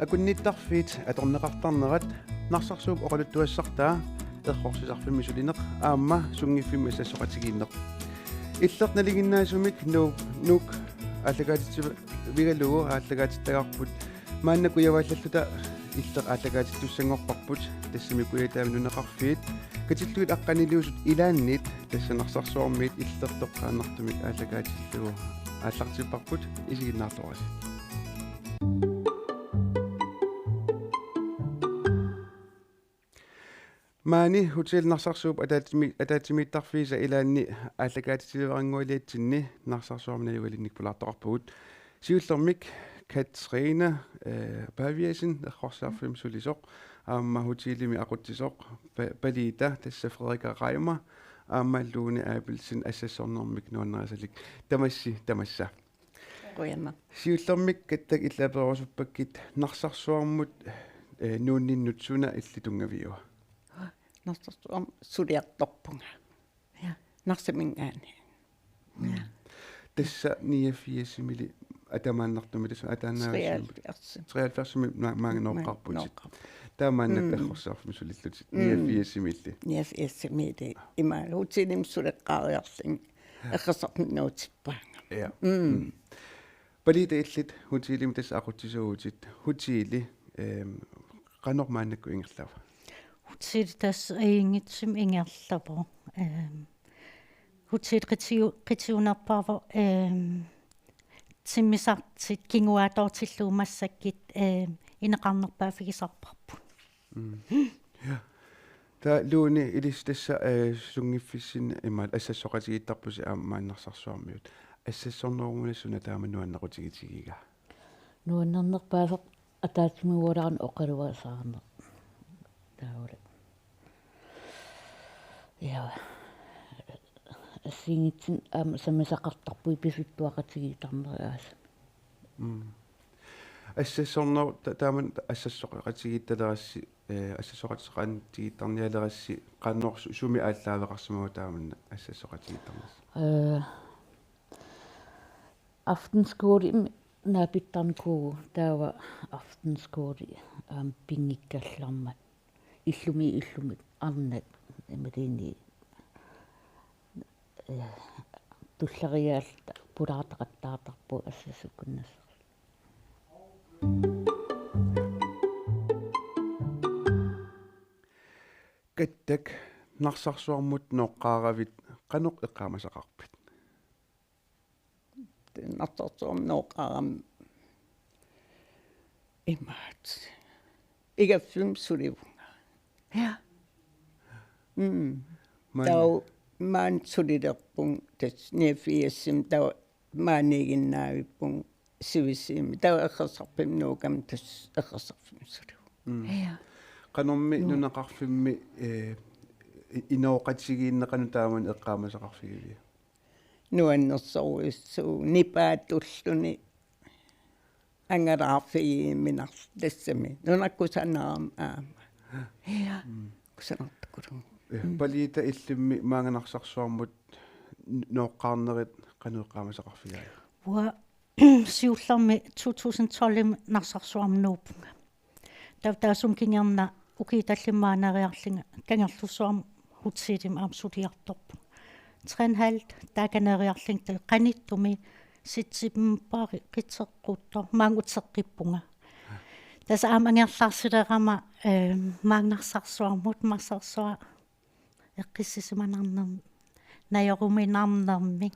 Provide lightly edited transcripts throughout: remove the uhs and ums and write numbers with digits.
акунниттарфиит аторнеқартарнерат нарсарсуук оқалуттуассартаа ерқорсисарфимми сулинеқ аама сунгиффимми сассоқатигииннеқ иллеқ налигиннаасумик нук аллагаатитсива вигалугу ааллагаатиттагарпут мааннаку явааллаллута иллеқ ааллагаатиттуссангорпарпут тассимикуятаами нунеқарфиит катиллуит аққанилиусут илааннит тассанарсарсуармиит иллертоққааннартумик ааллагаатиллугу ааллартиппарпут исигиннаарлорас маани хотел нарсарсууп атаатимиттарфииса илаанни ааллагаатитилерангуилиатсинни нарсарсуарминаjuгалинник пулаартоқарпугут сиуллермик Katrine Paviasen erqorsaarfim sulisoq aamma hutiilimi aquttisoq palita tassa Frederica Reimer aammalluuni aapilsin assassornermik nuannerasalik tamassa qoyanna siullermik kattak illaperusuppakit narsarsuarmut nuunninnutsuna illitungaviua narsarsuarm suliartorpunga ja narsamingaani ja tassa 89 mili атамааннартуми тасу атаанаасу 73 маангнооққарпутит таамааннаккахорсаарфми сулиллутит 89 89 има хутилим сулеққариарлин эққасарнуутиппаанга я палита иллит хутилим тас ақутсисууутит хутили qanормааннакку ингерлава хутили тас ингитсим ингерлапо хутили қитиунарпаава тиммисартит кингуаатортиллуумассаккит инеқарнерпаафигисарпарпут я та луни илистасса сунгиффиссин имаат ассассоқатигиттарпуси аамааннарсарсуармиут ассассорнерумунасуна таамануаннеқутигитигига нуаннернерпаасеқ атаатимуулаарн оқалуасаарнер тааула я ассингитсин аама самисақартарпуи писуттуақатигитарнериаас ассассорнер тааман ассассоқатигитталерасси ассассоқатеқаантигиттарниалерасси қаннорсу суми ааллаавеқарсимагу тааманна ассассоқатигиттарнас aftenskole naapittarnikuugu taava aftenskole pingikkallarmat illumi arnat imaliini tullariaalta pulaartaqattaartarpu assasukkunnas kattak narsarsuarmut noqqaaravit qanoq eqqaamasaqarpit narsarsuarm noqqaaram imaat igaffum sulivunga ja tau maan suliderpung tas nefiassim tau maaniginnaavipung sivissiimi tau eqersarpim nuukam tas eqersarpim sulivu ja qanormi nunaqarfimmi inooqatigiinneqanu taaman eqqaamasaqarfigivia nuannersoruissuu nipaatulluni angalaarfigiimminar tassami nunakkusanaram aama ja kusanartukulu palita illimmi maanganarsaarsuarmut nooqqaarnerit qanueqqaamasaqarfigaa wa siullermi 2012 narsarsuarmnuupunga taasum kingerna ukiitallimmaaneriarlinga kangerlussuarm hutsiilim aamsuliartorpu 3,5 taakaneriarling qanittumi sitsippaari qitseqquttor maangutseqqippunga tas aamangerlarsilerama maangnarsarsuarmut marsarsua eqqissisimanarnerm najoruminarnermi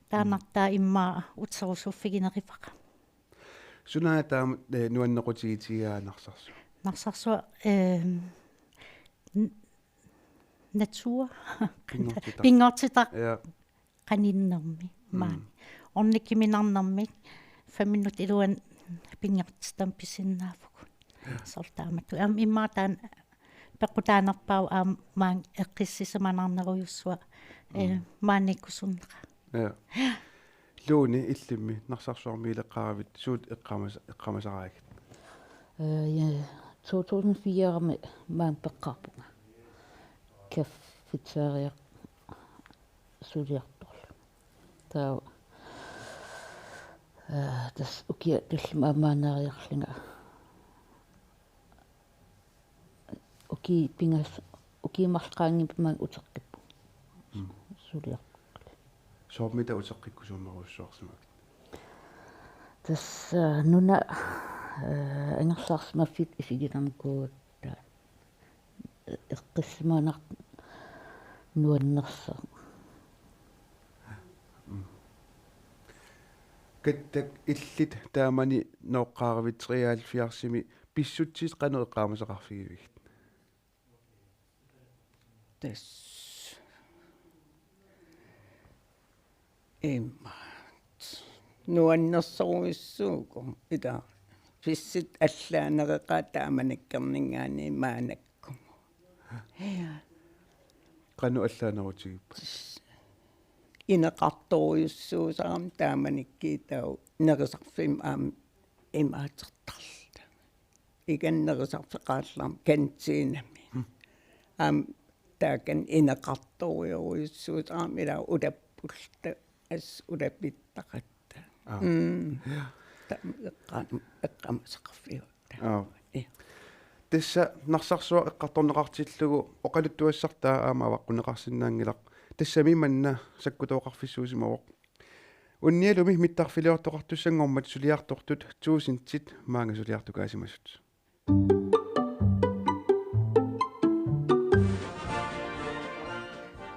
taanartaa immaa utserusuffiginerifaqa sunaa taam nuannequtigiitigaa narsarsua natur pingortitaq qaninnermi maani ornikkiminarnermik 5 minut iluan pingortitam pisinnaafukun sortaamattu immaatan peqqutaanerpau maang eqqissisimanarnerujussua maanikkusunneqa ja luuni illimmi narsarsuarmiileqqaravit suut eqqamasaraagit ja 2004 maang peqqarpunga kaffitsaariaq suliartorlu taa tas ukia tallum amaaneriarlinga uki pingas uki malqaangi ma uteqqippu suliaq soormita uteqqikkusuumeruussuarsimak tas nuna angersaarsimaffit isigilarnikuut eqqissimaanar nuannersa kattak illit taamani nooqqaaravit 73 pissutsis qanu eqqaamasaqarfigivigt tas immaat nuannersoruissuuku ita pissit allaanereqaa taamanakkerningaani maanakkumu qanu allaanerutигипpa ineqartoriussuusaram taamanikkiitau nerisarfim aam imaatertarlta igannerisarfeqaallarm kantiinami aam taakan ineqartoriuruissuusaram ila ulappulta as ulapittaqatta eqqamasaqarfiutta tissa narsarsua eqqartorneqartillugu oqaluttuassartaa aama avaqquneqarsinnaangilaq tassami manna sakkutooqarfissuusimaroq unnialumi mittarfiliortoqartussangormat suliartortut tuusintsit maangasuliartukaasimasut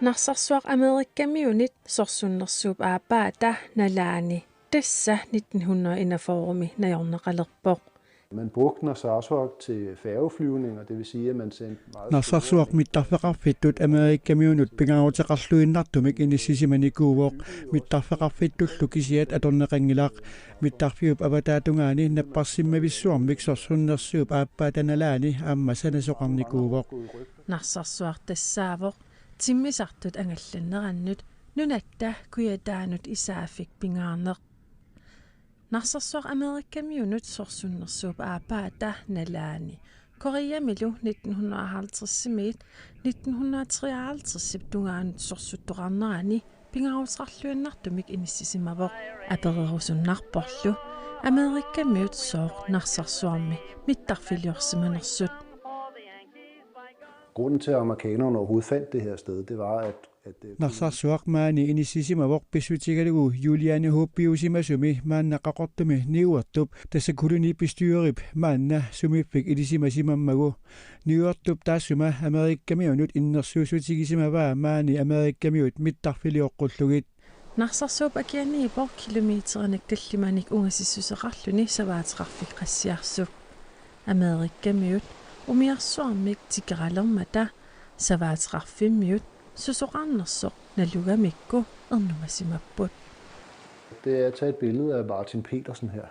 Narsarsuaq Amerikkamiunit sorsunnersuup aapaata nalaani tassa 1941 najorneqalerpoq Man brugte Narsarsuaq til færgeflyvninger, det vil sige, at man sendte meget... Narsarsuaq mittarfeqarfittut Amerikkamiunut pingaruteqarluinnartumik inissisimaniikuuvoq mittarfeqarfittullu kisiat atorneqangilaq mittarfiup avataatungaani napparsimmavissuarmik sorsunnersuup aappaatanalaani aamma sanasoqarnikuuvoq Narsarsuaq tassaavoq timmisartut angallannerannut nunatta kuyataanut isaafik pingaarneq Narsarsuaq Amerikkamiunut sorsunnersuup aapaata nalaani Koreamilu 1950-simiit 1953 tungaanut sorsuttoqarnerani pingaruteqarluannartumik inissisimavoq apererusunnarporlu Amerikkamiut sooq narsarsuarmi mittarfiliorsimanersut Grunden til, at amerikanerne overhovedet fandt det her sted, det var, at Narsarsuaq maani inissisimavoq pissutigalugu Juliane hoppiusimasumi maannaqaqortumi niuartup tassakuluni pistyuerip maanna sumiffik ilisimasimammagu niuartup taassuma Amerikkamiunut innersuusutigisimavaa maani Amerikkamiut mittarfilioqqullegit Narsarsuup akianiipoq kilomeeterinik tallimanik ungasissuseqarluni savaateqarfik qassiarsuk Amerikkamiut umiarsuarmik tikeralermata savaateqarfimmiut susoqarnersoq nalugamikku ernumassimapput det er at tage et billede af Martin Petersen her.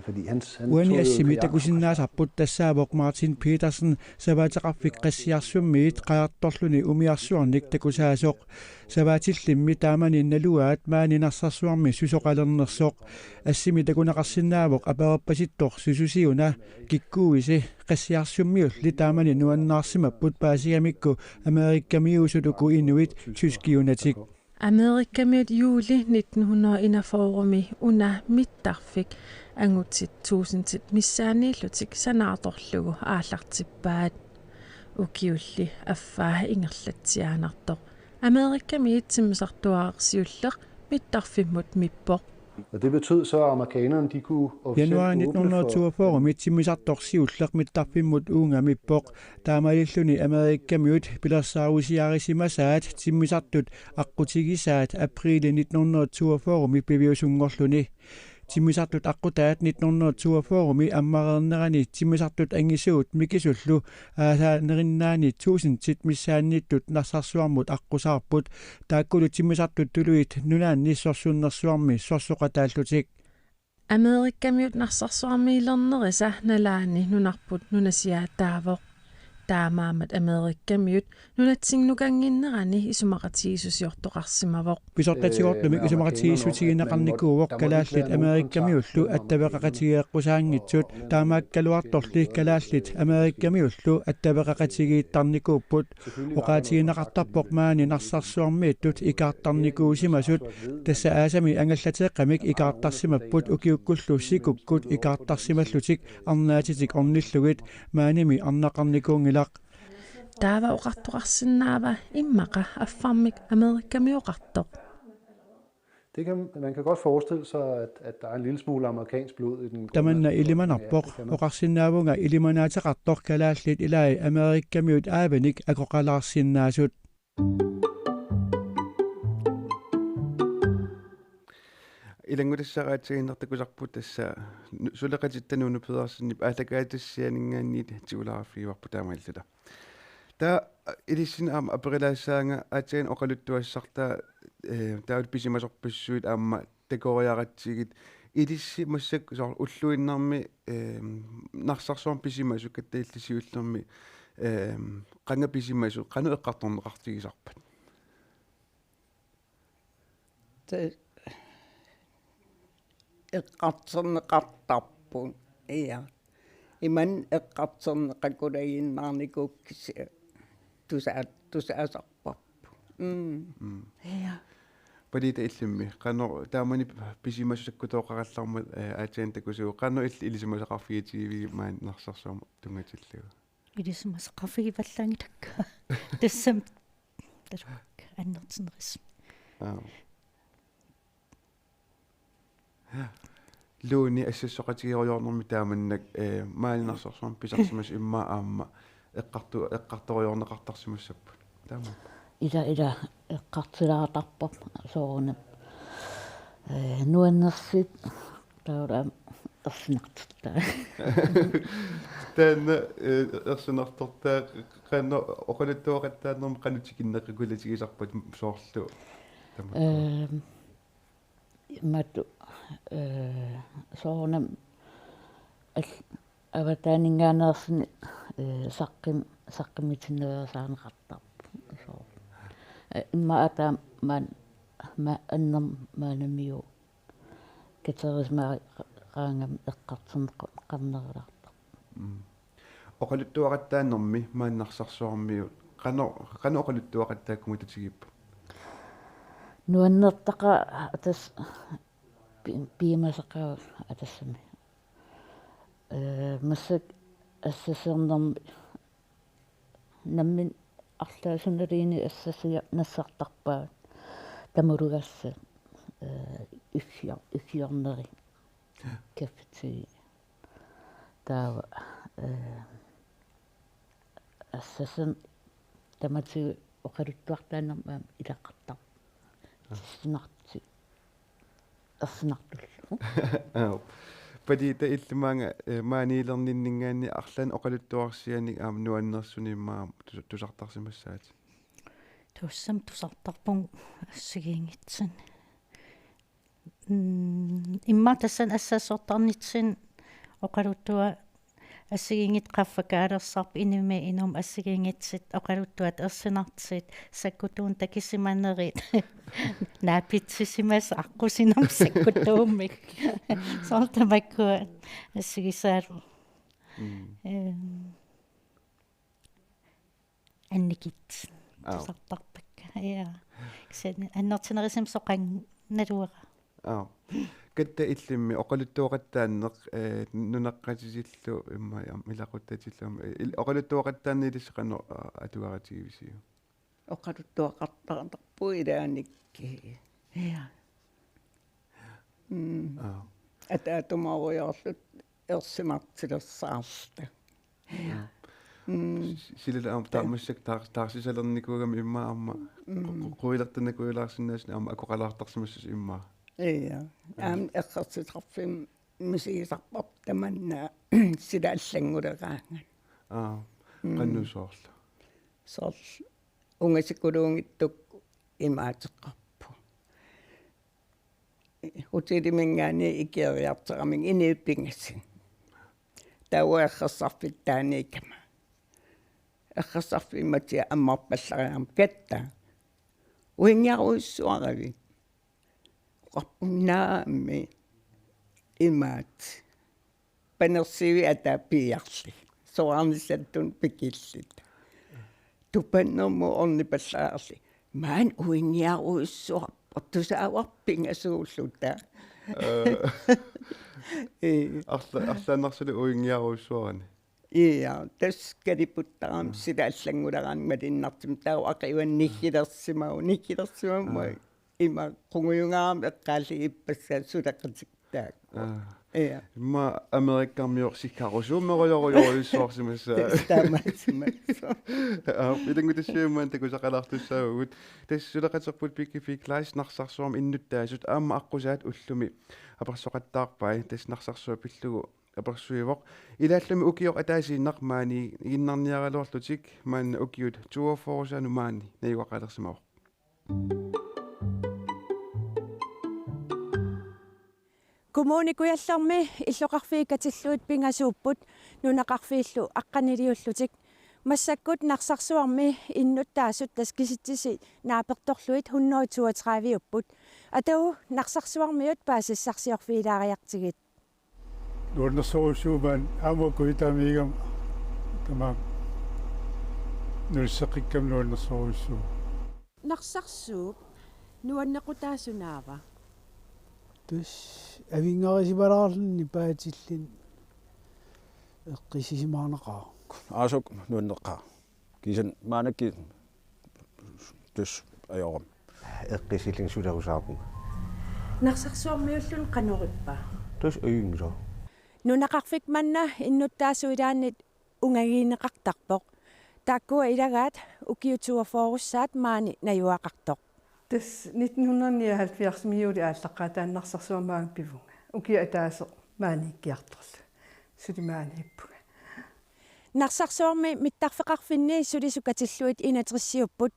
Fordi han uaniassimi takusinnaasarput tassaavoq Martin Petersen savaateqarfik qassiarsummit qaartorluni umiarsuarnik takusaasoq savaatillimmi taamani naluaat maani narsarsuarmi susoqalernersoq assimi takunaqarsinnaavoq aparappasittor sususiuna kikkuuisi qassiarsummiulli taamani nuannaarsimapput paasigamikku Amerikkamiusutuku inuit tyskiunatik Amerikkamiut juuli 1941 una mittarfik angutsit tuusintit missaaniillutik sanaatorlugu aallartippaat ukiulli affaa ingerlatsiaanartoq Amerikkamiit timmisartuaarsiulleq mittarfimmut mippoq Og det betød så, at amerikanerne de kunne januar 1942 mitsimmisartorsiulleq mittarfimmut uungamippoq taamalilluni Amerikkamiut pilersaarusiarisimasaat timmisartut aqqutigisaat april 1942 mipiviusungorluni timmisartut aqqutaat 1942 ammarernerani timmisartut angisuut mikisullu aasaanerinaani 1000 missaannittut narsarsuarmut aqqusarput taakkulu timmisartut tuluit nunaanni sorsunnersuarmi sorsoqataallutik Amerikkamiut narsarsuarmiilernerisa nalaani nunarput nunasiaataavoq taamaamat Amerikkamiut nunatsinnukanginnerani isumaqatiisusiortoqarsimavoq pisortatigortumik isumaqatiisutigineqarnikuuvoq kalaallit Amerikkamiullu attaveqaqatigeeqqusaangitsut taamaakkaluartorli kalaallit Amerikkamiullu attaveqaqatigiittarnikuupput oqaatigineqartarpoq maani narsarsuarmiittut ikaartarnikuusimasut tassa aasami angallateeqqamik ikaartarsimapput ukiukkullu sikukkut ikaartarsimallutik arnaatitik ornillugit maanimi arnaqarnikuungi qinnarningilaq Taava uqartoqarsinnaava immaqa affarmik Amerikamiuqartoq. Man kan godt forestille sig, at der er en lille smule amerikansk blod i den. tamanna ilimanarpoq oqarsinnaavunga ilimanaateqartor kalaallit ilai Amerikkamiut aavenik akoqalaarsinnaasut илангулиссараатигиннэртакусарпут тасса сулеқатиттанууну пеерсиннип аалакаатассианингаанниит тигулааффиуарпу таамаиллута таа илиссина аама аперилаассаанга аатигин оқалуттуассартаа таут писимасорпассуит аама такориаратсигит илисси массак соор уллуиннарми нарсарсуарм писимасу каттаиллисиуллерми qanga писимасу qanu эққарторнеқартигисарпат эққартсернеқартарпун иа иман эққартсернеқакулаиннаарникууккиси тусаасарпарпу иа падита иллимми qanu таамани писимасусаккутооқараллармат аатиан такусуу qanu илисимасақарфигитиви маан нарсарсуама тунгатиллугу илисмасақарфигиваллаангитакка тассам тарук аннертинерис лууни ассассоқатигиориорнэрми тааманнак маалинарсорсуам писарсимас имма аама эққарториорнеқартарсимассаппут таама ила эққартиларатарпап соорна нуаннерсит таора ерсинартутта таана ерсинартортаа qanno оқалуттуоқаттаанерми qanutikinneqqulatигисарпат соорлу мату соорна аватаанингаанерсини саққимитиннериасаанеқартарпу соо имма ата ман аннер маанамиу кетерисма qaangam eqqartserneq qarnerlartar оқалуттуақаттаанерми мааннарсарсуармиу qano оқалуттуақаттааккуму татигиппа нуаннертаqa атас пиимасақаа атассами массак ассасернерми наммин арлаасуналиини ассасиа нассартарпаа тамулугасса иффиорнери кафети таа ассасан тамати оқалуттуартаанерма илаққартар снарти аснартуллу падита иллимаанга маанилерниннингаани арлаан оқалуттуарсианик аама нуаннерсуниммаа тусартарсимассаати туссам тусартарпун ассигиингитсин имма тассан ассассортарнитсин оқалуттуа ассигингит qaffakaalerсарп инуми инум ассигингитсит оқалуттуат ерсинартсит саккутуун такисиманерит наапитсисимас аққусинам саккутууммик сортамаккуа ассигисаалу анникит сартарпакка я ксэн аннертинерисим соқан налуара катта иллимми оқалуттуоқаттааннеқ нунаққатисиллу имма милақуттатиллуам оқалуттуоқаттаанни илисеқано атуаратигивисиу оқалуттуақартарпу илааникки я атаатумаруйорлут ерсимартилерсаарта силила аам таамассак таарсисалерникуугами имма аама қуилертанакуилаарсинаасни аама акоқалаартарсимассус имма иа аам эққартитарфим мисигисарпап таманна силааллангулераанган qannuusoorlu сор унгасикулуунгиттук имаатеққарпу утилимингаани икиариартерамин иниуппингасин тауаахерсарфит тааникама ахерсарфиматиа аммарпаллариарам катта уингяруиссуарави qappunnaammi imaat panersivi ataapiiarli soarnissattun pikillit tupannermu ornipallaarli maan uingiaruissuarput tusaavarpingasuulluta арлааннарсули уингиаруиссуарани Ja, taskaliputtaram sida allangularan malinnartum tau aqiwan nikkilersimau ima qunguyungaram eqqaalli ippassaan sulaqatiktaak. Ja. Imma Amerikkaammiorsikkarusuumeriorujorjuissuarsimassa. Tamaatsimassa. Pitangutassuumaan takusaqalartussaagut. Tassulaqaterput pikifik laisnarsarsuarm innuttaasut aamma aqusaat ullumi apersoqattaarpai tasnarsarsuа pillugu apersuivoq ilaallumi ukior ataasiinnarmaani iginnarniaraluarlutik maanna ukiut 42 maani naiuaqalersimaoq. Kommunikujallarmi illoqarfiikatilluut pingasuupput nunaqarfiillu aqqaniliullutik massakkut narsarsuarmi innuttaasut taskisittisi naapertorluit 132 upput atau narsarsuarmiut paasissarsiorfiilaariartigit nuornersorusuumaan aamukuitamiigam tama nulseqikkam nuornersorusuu narsarsuup nuannequtaasunaava tus avingarisipalaarlunni paatillin eqqisisimaarnaqaa aasuk nuanneqqaa kiisan maanakki tus ajoram eqqisillin sulerusaapun narsarsuarmiullun qanorippa tus uyungso nunaqarfik manna innuttaasuilaannit ungagiineqartarpoq taakkua ilagaat ukiutuaforussaat maani najuaqartoq tas 1979 miuli aallaqaataannarsersuamaang pivunga ukia ataaseq maanikkiartorlu sulimaaniippuga narsarsuarmi mittarfeqarfinni sulisukatilluit inatrissiupput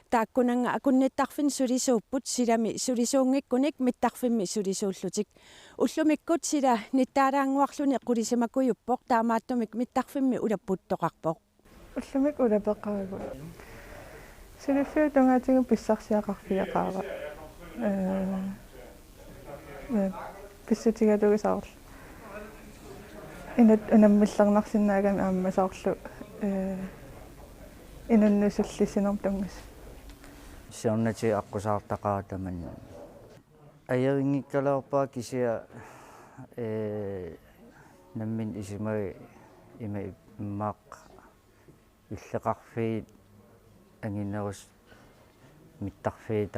taakkunanga akunnittarfin sulisuupput silami sulisuungikkunik mittarfimmi sulisuullutik ullumikkut sila nittaalaanguarluni qulisamakkuyuppoq taamaattumik mittarfimmi ulappuuttoqarpoq ullumik ulapeqaagu siliffiu tungaatigu pissarsiaqarfiaqaaqa pissutigalugisaarlu inat unamмиллернарсинаагами ааммасаорлу инуннусуллисинер тангас сиорнати аққусаартақаатаманна аерингиккалаорпаа кисиа наммин исимаи има иммаақ иллеқарфиит ангинерус миттарфии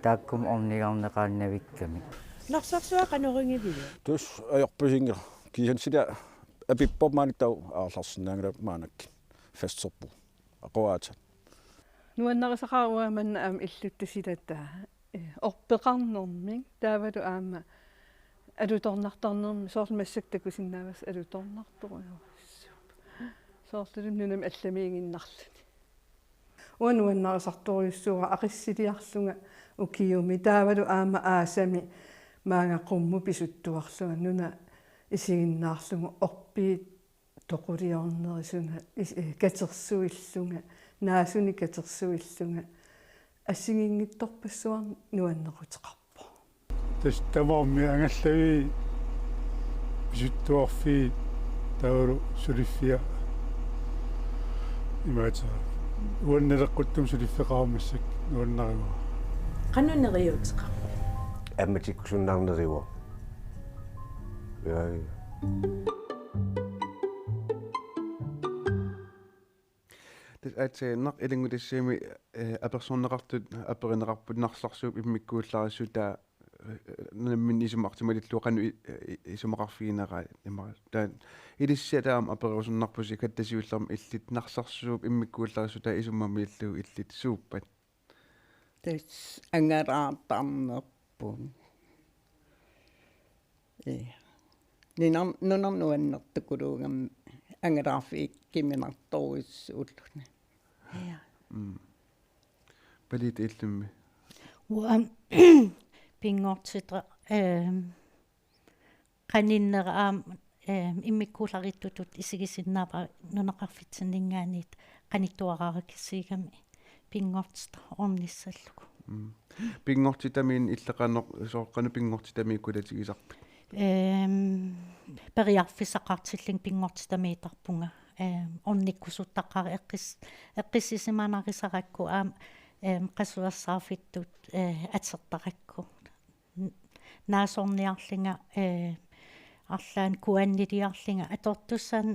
тааккум орнигарнеқааннавикками narsarsuа qanuringivia tus ajorpisinger kiisan sida apippormaanittau aarlarsinnaangala maanakki fastsorpu aquaata nuannaqisaqaruamanna aam illuttusilattaa orpeqarnermik taavalu aama alutornartarnermi soormassaktakusinnaavas alutornartoruaruissuup soorlulum nunam allamiiginnarluni uanuannaqisartoriussuura aqissiliarlunga ukiumi taavalu aama aasami maangaqummu pisuttuarluga nuna isiginnaarlugu orpiit toquliornerisuna katersuillunga naasuni katersuillunga ассигингитторпассуар нуаннерутеқарпо тастамаорми ангаллаги писуттуарфи тауру сулиффиа имаата уаннелеққуттум сулиффеқармассак нуаннаруа qanuneriutеқарпо амматиккусуннаарнериуа яа атсеэннақ илингутиссими аперсорнеқартут аперинеқарпут нарсарсууп иммиккуулларissута наммин исумартималиллуоқану исумақарфигинераа имара таан илиссиатаам аперусуннарпуси каттасиуллерм иллит нарсарсууп иммиккуулларissута исуммамииллуу иллит сууппат тас ангараартарнерпун нунарнуаннертукулуугам ангалаарфик киминарторуссууллуна ja балит иллумми pingortitra qanineraam immikkuularittutut isigisinnaapa nunaqarfitsinningaaniit qanittuaraarakkissiigami pingortitra ornissalluku pingortitamiin illeqaanor sooqqanu pingortitami kulatigisarpi periarfissaqartilling pingortitamiitarpunga ornikkusuttaqqari eqqissisimaanarisaqakku qassuassaafittut atertarakku naasorniarlinga арлаан куаннилиарлинга аторtussan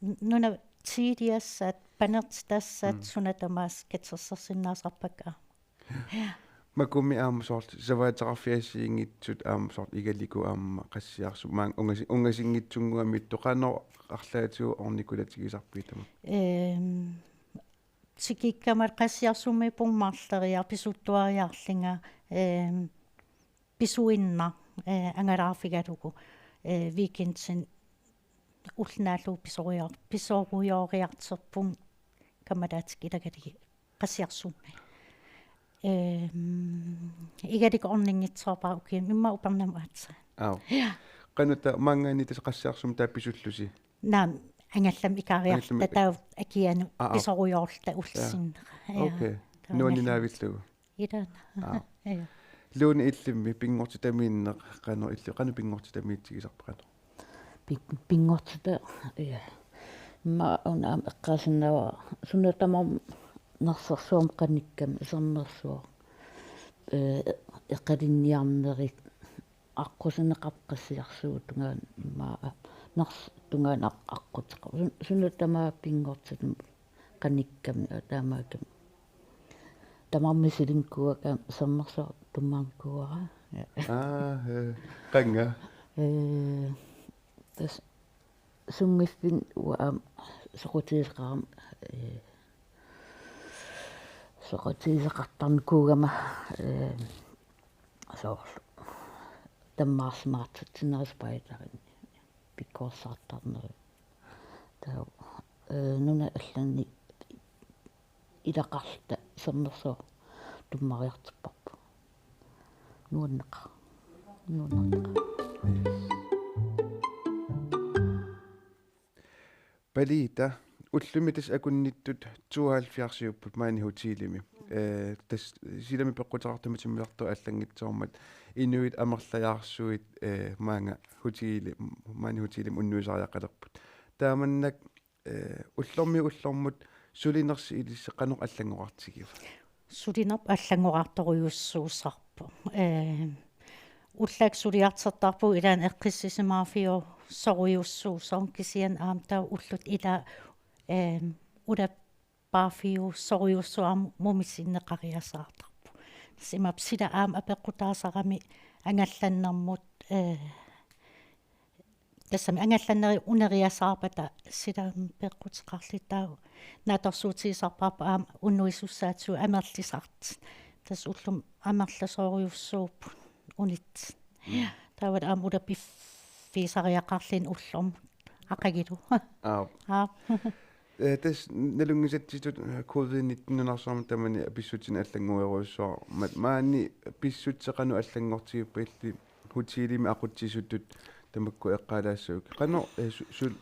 нуна тидиассаат панертассаат сунатамаас катсерсерсиннаасарпакка макуми сорт саваатеқарфиассиингитсут сорт игалику qassiarsu маан унгасингитсунгуами тоқано арлаатигу орникулатигисарпиитама тикиккамат qassiarsummi пуммаарлериар писуттуариарлинга писуинна ангалаарфигалуку викендсин улнаалу писоруйориартерпун камадаатикилагали qassiarsummi игалик орнингитсоорпаа укиим имма упернамаатса канута мангаани тас qassiarsum таапписуллуси наам ангаллам икаариарта таа акиану писоруйоорлта уллсиннера окей нуанинавиллугу идана луни иллимми пингорти тамиинне qanu илли qanu пингорти тамиитсигисарпа qanu пингортита ма унаам эққасиннава сунатамам нарсерсуам qannikkam исернерсуа эққалинниарнерит аққусинеқарпқассиарсуу тунгаан имма нарс тунгаан аққутеқа сунатамаа пингортитум qannikkam таамаакам тамармисилинкуака сернерсуа туммаанкуара qanga тас сунгиффин уаам соқутиисеқарам соқутиисеқартарникуугама соорлу таммаарсмаартитсинааспаитарин пиккорсаартарнери таа нуна алланни илақарлта сернерсоо туммариартиппарпу нуаннеқа Palita уллумитас акунниттут 72-иуппут маани хутилими тас силами пеққутаартаматиммиларту аллангитсоормат инуит амерлаяарсуит маанга хутили маани хутилим уннуисариақалерпут тааманнак уллормут сулинерси илиссеқанеқ аллангоқартигив сулинерп аллангоқарторуйуссуусарпу уллак сулиартертарпу илаан эққиссисимаафио соруйуссуусор кисиан аамтаа уллут ила уда пафиу соруйуссуам мумисиннеқариасаартарпу симап сила аам апеққутаасарами ангалланнэрмут тассами ангалланнери унериасаарпата сила пеққутеқарлитаа наторсуутиисарпаапа аам уннуисуссаатсуу амерлисарт тас уллум амерласоориуссууппу унит тавад аам уда пиффисариақарлин уллорм ақагилу тас налунгисатситут COVID-19 тамани писсутин аллангуеруссоо маани писсутсеқану аллангортигиппа илли хутилими ақутсисуттут тамакку эққалаассуук қано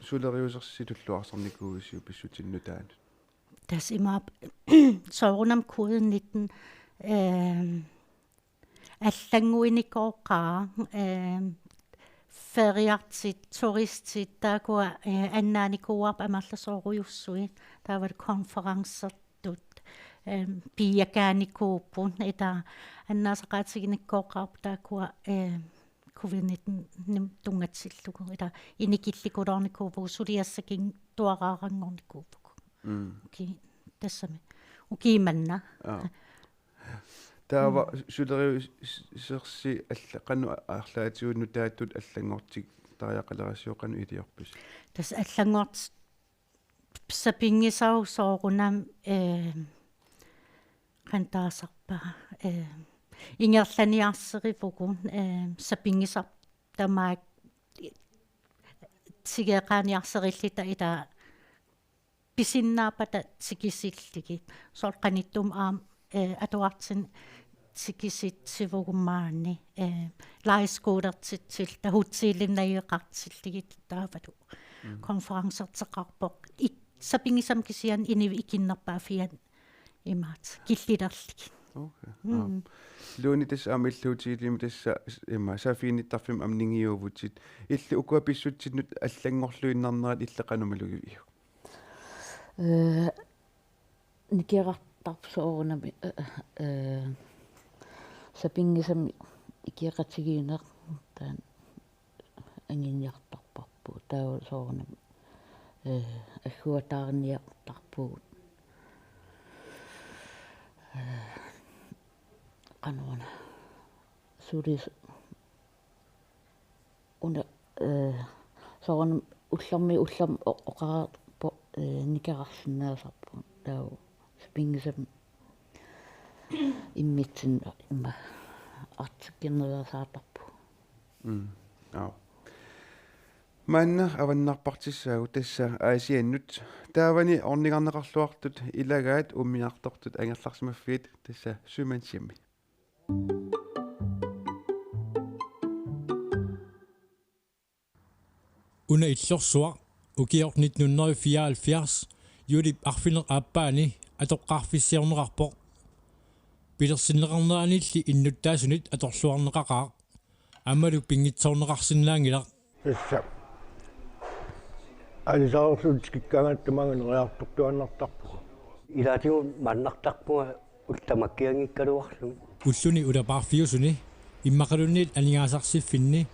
сулериусерситуллуарсарникуугисиу писсутиннутаанут тас имаап соорунам COVID-19 аллангуиникооқаа фериартит туристит таакуа аннааникууарп амерласооруйуссуит таавал конференссертут пиякааникууппун ита аннаасақаатигиниккооқарп таакуа COVID-19 ним тунгатсиллугу ита иникилликулорникуупугу сулиассакин туараарангорникуупугу ки тассами укиманна таава сулериусерси аллақану аарлаатигунну тааттут аллангортик тариақалерассуоқану илиорпис тас аллангорт сапингисау соорунам кантаасарпа ингерланиарсерипугун сапингисар тамаак сигеқааниарсериллита ита писиннаапата тикисиллиги соорқаниттум аам атуартин тикиситсивугумаани лайскуудертитсил тахутсииллиннаиеқартиллигит таавалу конференсертеқарпоқ сапингисам кисиан иниви икиннерпаафиан имаат киллилерлик окей луни тас амиллуутиилими тасса има сафиниттарфим амнингиувутит илли укуа писсутсиннут аллангорлуиннарнерат иллеқанумалугивиу никерартарсоорунами сапингисами икиақатигиинеқ таан ангинниартарпарпу таа соорнам аггуатаарниартарпугут кануна сурис уна соорнам уллам оқарпо никарарсинаасарпу таа спингисам иммитсин имма артиккернерсаатарпу аа манна аваннарпартиссаагу тасса аасианнут таавани орнигарнеқарлуартут илагаат уммиартортут ангерларсимаффиит тасса сумансиамми Una иллорсуа укиор 1974 юлип арфинеқ ааппаани атоққарфиссиорнеқарпоқ пилерсиннеқарнеранилли иннуттаасунит аторлуарнеқақаа аммалу пингитсорнеқарсинаангилақ тасса алисаорсут киккагааттумагнериартортуаннартарпу илаатигу маннартарпуга ултамаккиангиккалуарлу уллуни улапаарфиусуни иммақалунниит анигаасарсиффинни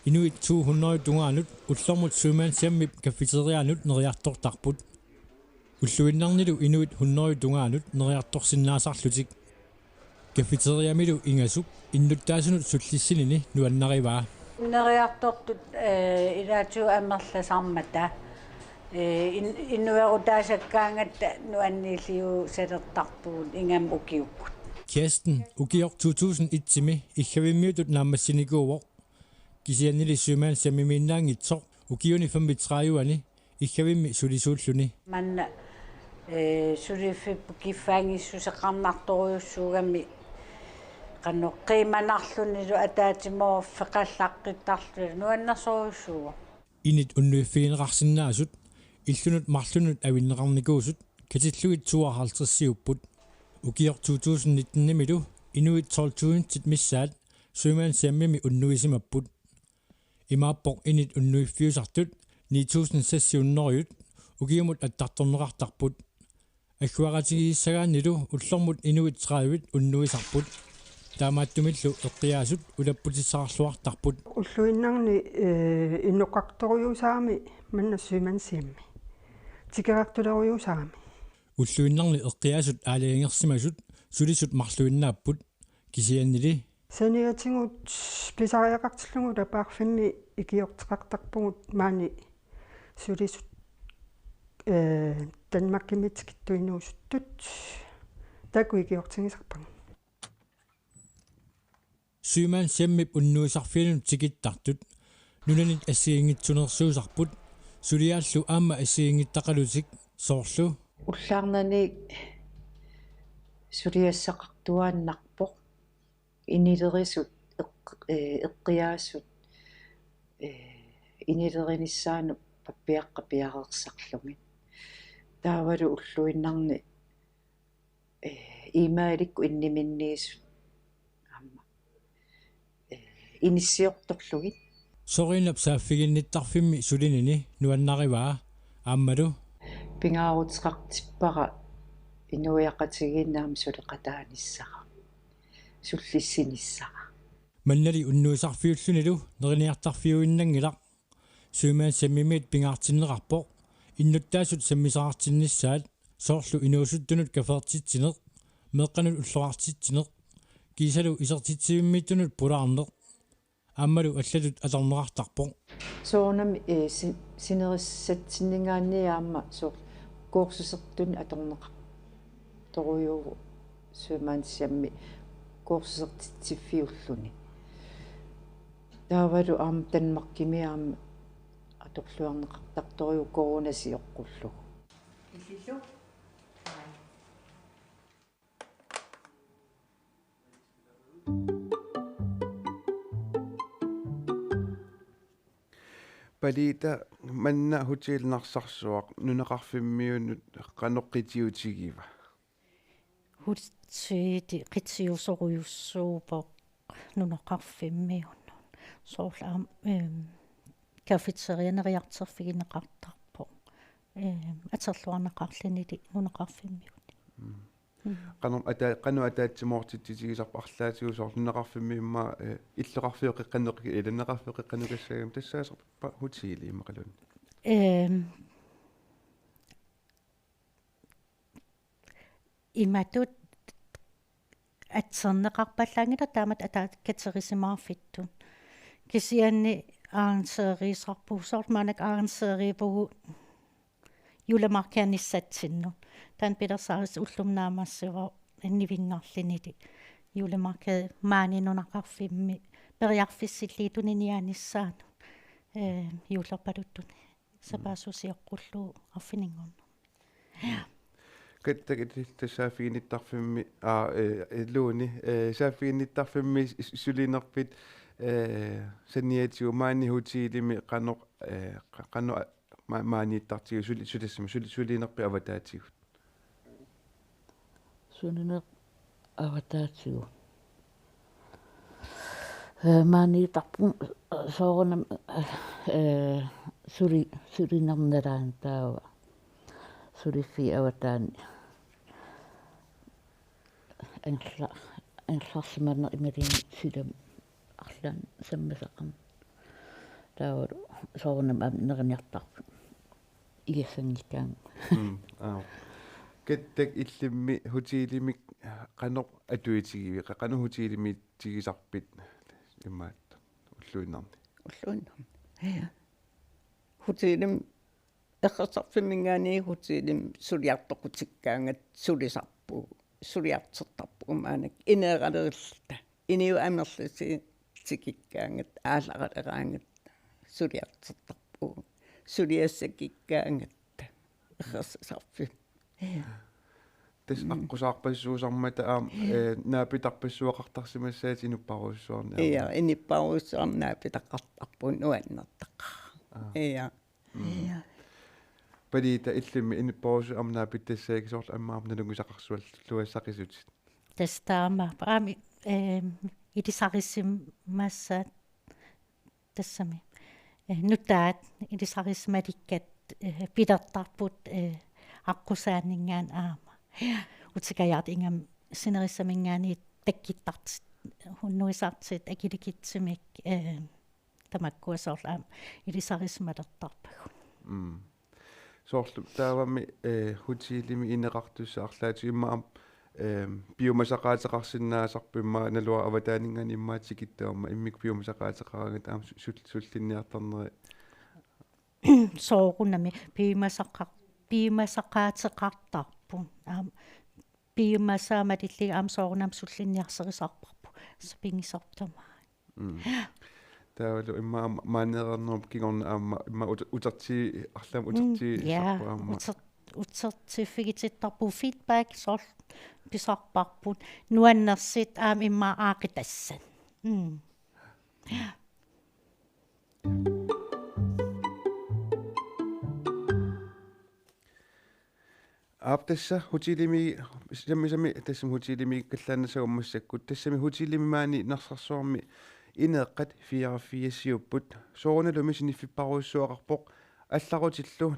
Inuit 200 tungaanut ullormut suumaansiammip kaffiteriaanut neriartortarput ulluinnarnilu inuit 100 tungaanut neriartorsinnaasarlutik kaffiteriamilu ingasuk innuttaasunut sullissinini nuannarivaa neriartortut ilaatu ammerlasarmata innuerutaasakkaangatta nuanniilliu salertarpuut ingam ukiukkut Kirsten ukior 2001-timi ikkavimmiutut naammassinikuuvoq kisiannili suumaansiamimiinnaangitsoq ukiuni 35-ani ikkavimmi sulisuulluni manna sulifippu kiffaangissuseqarnartoriussuugammi qannoqqiimanarlunilu ataatimoo feqallaqqittarlu nuannersoruussuuga init unnuiffigineqarsinnaasut illunut marlunut avinneqarnikuusut katillugit 52-siupput ukior 2019-nimilu inuit 12-tit missaat suumaansiammimi unnuisimapput Imappoq init unnuiffiusartut 9600-norjut ukiumut attartorneqartarput аггуаратигииссагааннилу уллормут инуит 30-вит уннуисарпут таамааттумиллу эққиаасут улаппутиссаарлуартарпут уллуиннарни инноқарторюусаами маннассуимансиамми тикерартулеруюусаами уллуиннарни эққиаасут аалиангерсимасут сулисут марлуиннааппут кисианнили саниатингут писариақартиллугу лапаарфимми икиортеқартарпугут маани сулисут танмаккимитикиттуинуусуттут таку икиортингисарпагу сюман семмип уннуисарфианут тикиттартут нунанит ассиингитсунерсуусарпут сулиааллу аама ассиингиттақалутик соорлу уллаарнани сулиассақартуааннарпоқ инилерисут эққиаассут инилериниссаану паппиаққа пиареерсарлуми таавалу уллуиннарни имааликку инниминниисут аама иниссиорторлугит соринап сааффигинниттарфимми сулинини нуаннариваа ааммалу пингаарутеқартиппара инуяқатигиннаам сулеқатааниссара суллиссиниссара маннали уннуисарфиуллунилу нерниартарфиуиннангилақ сюмаан саммимиит пингаартиннеқарпоқ иннуттаасут саммисаартинниссаат соорлу инуусуттунут кафеертитсинеқ меққанут уллораартитсинеқ кисалу исертитсивиммиттунут пулаарнеқ ааммалу аллалут алернеқартарпоқ соонами синериссатсиннингаанниаама соо куурсусертуни аторнеқа торуйуугу сюмаансиамми куурсусертитсиффиуллуни таавалу аама танмаркимиаама аторлуарнеқартарториу коронасиоққуллу иллиллу палита манна хутиилнарсарсуақ нунеқарфиммиунут қаноққитиутигива хутсиити қитсиусоруйуссуупоқ нунеқарфиммиуннун соорлаам кафетерианериартерфигинеқартарпоқ атерлуарнеқарланили нунеқарфиммиут qanu ataatsimortittigisarpa arlaatiusoor nuneqarfimmi imma иллоqarfiuqeqqaneqi ilanneqarfiuqeqqanukassagam tassaasarpa hutiili immaqalun imatut atserneqarpallaangila taamat ataatkatserisimaarfittun kisianni aaranseeriisarpuusoort maanak aaranseeriipugu julemarkaanissatsinnu tan pidersaaris ullumnaamassiro annivingarliniti julemarkaa maaninunaqarfimmi periarfissiliituninianissaanu juulerpaluttuni sapaasusiоққуллу арфинингорна кэттагит тассаафигинниттарфимми лууни саафигинниттарфимми сулинерпит санниатиу маани хутиилими каноқ канно maaниittартигу сулиссами сулинерпи аватаатигут сулинер аватаатигу maaниiттарпун соорнам сулинернераан таава сулиффи аватаани англарсиманнер ималин силам арлаан саммасақам таава соорнам нерниартарпу игессангиккаан кэттак иллимми хутиилимик каноқ атуитигиви кану хутиилими тигисарпит имаат уллуиннарни ja hutiilum eqqersarfimmingaani hutiilum suliartoqutikkaangat sulisarpu suliartertarpu umaanak ineeralerilta iniu amerlisi tikikkaangat aalaqaleraangat suliartertarpu suliassakikkaangat eqqersarfim тас аққусаарпассуусармата наапитарпассуақартарсимассаати инуппаруссуарна ja inipparuussuarnaapitaqartarpun uannartaqa ja падита иллими иниппарусу амнаапиттассаагисоорлу аммаарна нугусақарсуал луассақисутит тестаама аами идисарисиммассаат тассами нутаат идисарисмаликкат питертарпут аққусаанингаан аама утикаяарт ингам синерисамингаани таккиттарт хуннуисаартит акиликитсимик тамаккуасоорлаам илисарисмалертарпагу соорлу таавами хутиилими инеқартуссаарлаату иммаам биомасақаатеқарсинаасарпимма налуа аватаанингани иммаатикиттаама иммик биомасақаатеқарагат аам суллинниартарнери соорунами биомасақаатеқартарпун аам биомасаамалиллига аам соорунам суллинниарсерисарпарпу сапингисартама таавалу имма маанерернерум кигорна аама имма утерти арлаам утерти сарпаама утертиффигититтарпу фидбэк сор писарпарпут нуаннерсит аам имма аақитассан аптасса хутилими сами тассам хутилими каллаанасагуммассаккут тассами хутилими маани нарсарсуарми инеэккат 44-сиуппут соорналуми синиффиппаруйссуақарпоқ алларутиллу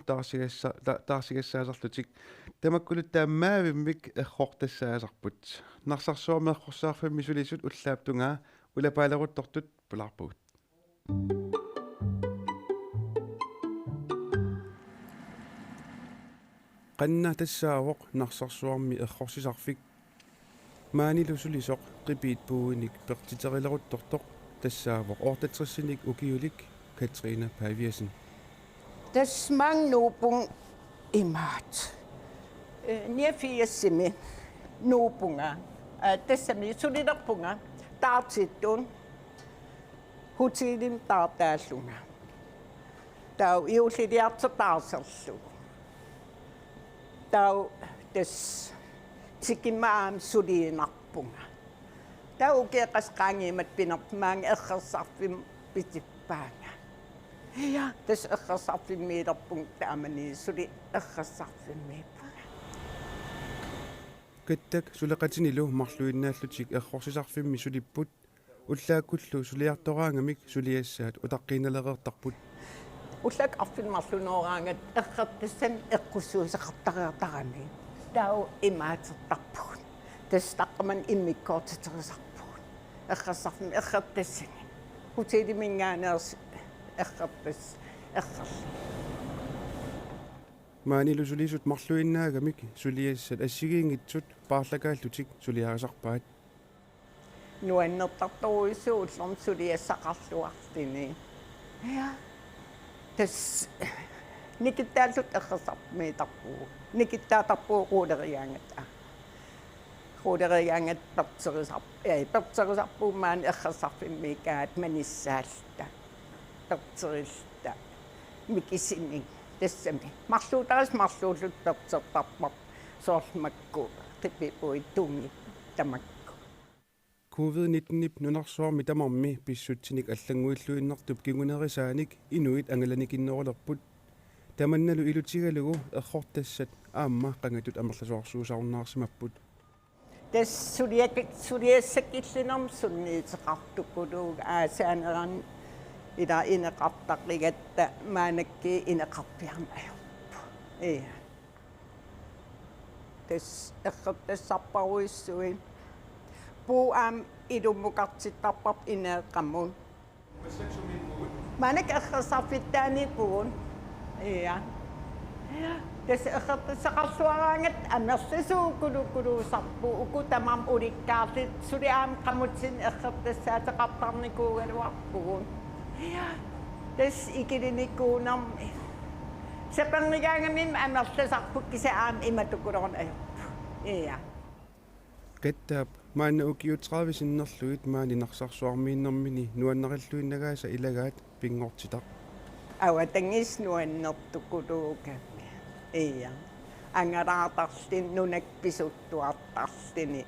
таарсигассаасарлутик тамаккулут таамаавиммик эрхортассаасарпут нарсарсуарми эрхорсаарфамми сулисут уллааптунгаа улапаалеруттортут пулаарпагут qanna tassaawoq narsarsuarmi errorsisarfik maanilusulisoq qipiit puuinik pertiterilleruttortoq tassaawoq ortatrissinik ukiulik Katrina Paviasen tasmangnuupung imaat niafiassimi nuupunga tassami sulilerpunga taartittun hutilim taartaallunga tau iulliliartertaarserlu tau des tikimaam suliinarpunga tau keqasqaangiimat pinerpmaang errersarfim pitippaanga ja des errersarfimmiilerpung taamani suli errersarfimmiippa kattak suleqatinilu marluinnaallutik errorsisarfimmi sulipput ullaakullu suliartoraangamik suliassaat utaqqiinalereertarput ullak arfilmarlunoraangat errertassan eqqussuuseqartariartarami tau imaatertarput тестаққаман иммиккоортитерисарпугут эррассарфми эрраттассани хутилимингаанеерс эрраттас эрралла маанилу сулисут марлуиннаагамик сулиассат ассигиингитсут паарлакааллутик сулиарисарпаат нуаннертарторуиссууллерм сулиассақарлуартини я тас никиттааллут эррасарпмиитарпуу никиттаатарпуу қулериангат пертерисарп пертерисарпуумаан эррасарфиммикаат маниссаалта пертерилта микисинни тассами марлууллут пертертарпар соорлмакку типпипуи туунни тамакку COVID-19 нунарсуарми тамарми писсутсиник аллангуиллуиннартуп кигунерисааник инуит ангаланикиннерулерпут таманналу илутигалугу эрхортассат аама qangatut амерласуарсуусаарнаарсимаппут тас сулиассаккиллинерм сунниитеқартуккулууг аасаанеран ила инеқартақлигатта маанакки инеқарпиарма ajorpu тас эрхаттассарпаруиссуи пуам илуммукартиттарпап инеэққаммун маанак эрхасарфиттааникуун тас эрхаттассақарлуараангат амерсисууккулуккулуусарпу укутамам уликкаарлит сулиаам қамутсин эрхаттассаатеқартарникуугалуарпугун тас икилиникуунарми сапаннигаангамим амерсисарпут кисаам иматукулорн ajorpu qettaap maana ukiutravisinnерluit maani narsarsuarmiinnermini nuannarillуиннагааса илагаат пингортитақ ава тангис нуаннертукулуугами ангараатарлин нунак писуттуартарлини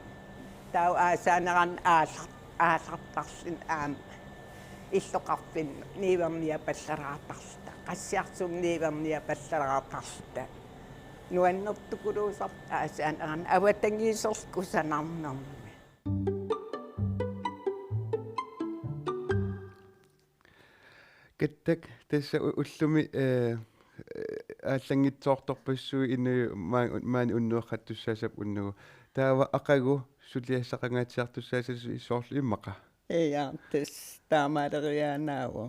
тау аасаанеран аалартарлин аам иллоқарфин ниверния паллараатарта qassiartum niivernia pallaraaqarta nuannertukuluusart aasaanerан аватангиисерлку санарнерми кеттак тасса уллуми ааллангитсоорторпассуи ину маани уннуаққаттуссаасап уннугу таава ақагу сулиассақангаатсиартуссаасасу исоорлу иммақа тас таамаалериаанааву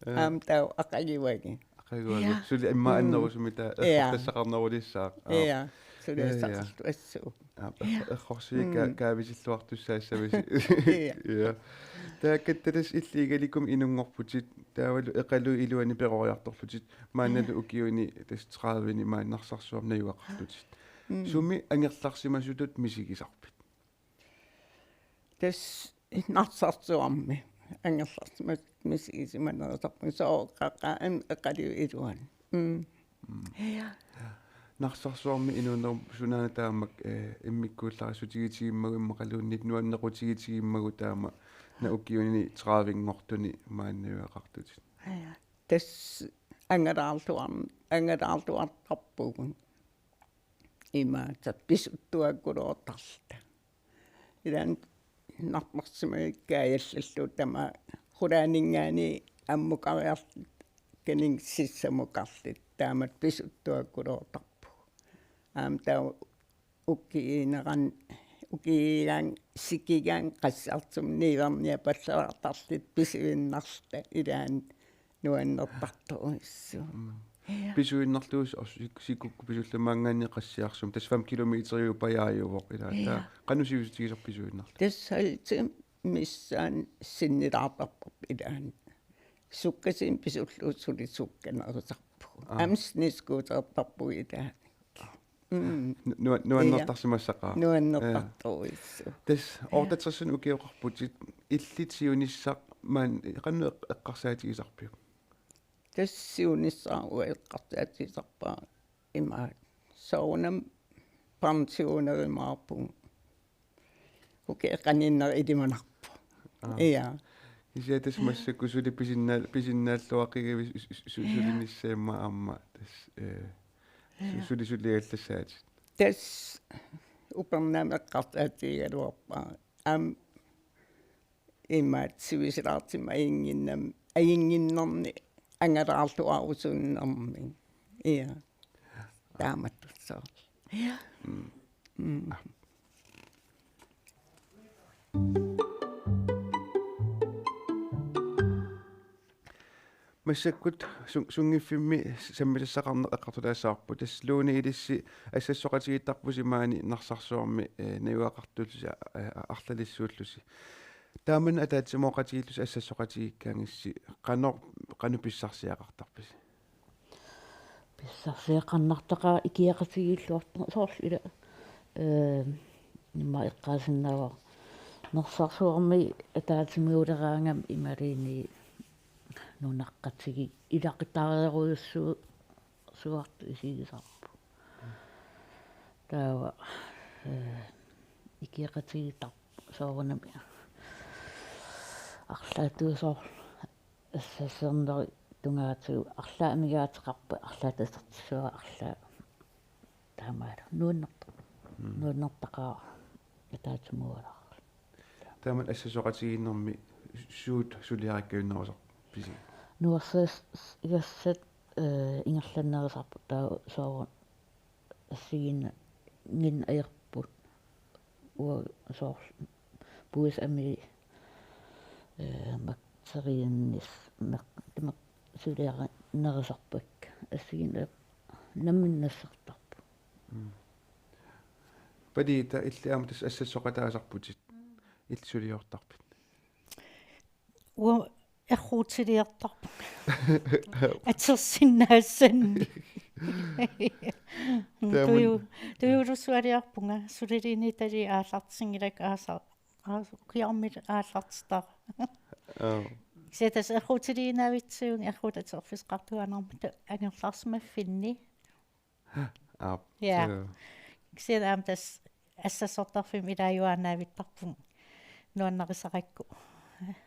аам тау ақагиваги ақагуаги сули имма аннерусуми таа тассақарнерулиссаа сулиассақарту ассуу хорсуи каависиллуартуссаассависи тааккатталас иллигаликум инунгорпутит таавалу эқалу илуани перориарторлутит маанналу укиуни тас 30-ни мааннарсарсуам наюақартутит суми ангерларсимасутут мисигисарпит тас нарсарсуарми ангерларсимас мисигисиманерсарпу сооққаан эқалу илуан нарсарсуарми инуунер сунаана таамак иммиккуулларисутигитигиммагу иммақалууннит нуаннеқутигитигиммагу таама на укиуни 30-ингортуни мааннавиақартутит тас ангараалтуартарпугун имаата писуттуаккулуортарта илан нармарсимаиккааллаллу тама хулаанингаани аммукариарт кенин сиссамукарлит таамат писуттуаккулуортарпу аам таа укиигаан сикигаан qassartum niivernia паллаартарлит писуиннарта илаан нуаннертарторуиссу писуиннарлуус сикукку писулламаангаани qassiarsum тас 5 километриу паяаювоқ илаа канусивистигисер писуиннарлу тассалтим миссаан синнилаартарпап илаан суккасин писуллуутсули сукканерисарпу амснискуутертарпу илаа нуаннертарсимассақаа нуаннертарторуиссу тас ортатрсун укиоқарпутит иллитсиунissaq маан қанну эққарсаатигисарпиу тассиунissaaru эққартаатисарпаа имаа соонам пансионеримаарпу укеқаниннер илиманарпу исиатас массакку сули писиннааллуақигави сулиниссаамма аама тас сулиаллассаат тас упернаамеққартаатигалуарпаа ам имаат сивисилаартима аингиннерни ангалаартуарусууннэрми тааматтуссаа массаккут сунгиффимми саммилассақарне эққартулаассаарпу таслууни илисси ассассоқатигиттарпусимаани нарсарсуарми наюақартуллуси арлалиссууллуси тааман атаатсимооқатигиллус ассассоқатигиккаангисси қану писсарсиақартарписи писсарсиақарнартаqa икиақатигиллуарта соорлу нимма эққаасиннаава нерсарсуарми атаатимиулераангам ималини нунаққатиги илақитаариеруйуссуу суарту исигисарпу таава икиақатигитар соорнами арлаатуусоор ассассернери тунгаатигу арлаамигаатеқарпа арлаатассартиссуа арлаа таамаала нууннертақаа атаатимуалаа тааман ассассоқатигиннэрми суут сулиариккаюннерусар писи нуарсас яссат ингерланнерисарпу таа соорон ассигин ngin аерпут уа соор буис ами максерииннис мактимак сулиара нерисарпак ассигин намминнассартарпу падита иллиамтас ассассоқатаасарпутит иллсулиортарпит уа эрруутилиартарпу атерсиннаассанни туйулуссуалиарпунга сулилини тали ааллартсингилак киармил ааллартстар сетас эрруутилинаавитсуун эрруутатерфисқартуанармата ангерларсмаффинни я кседаам тас ассассортарфим илааюаанаавиттарпун нуаннерисақакку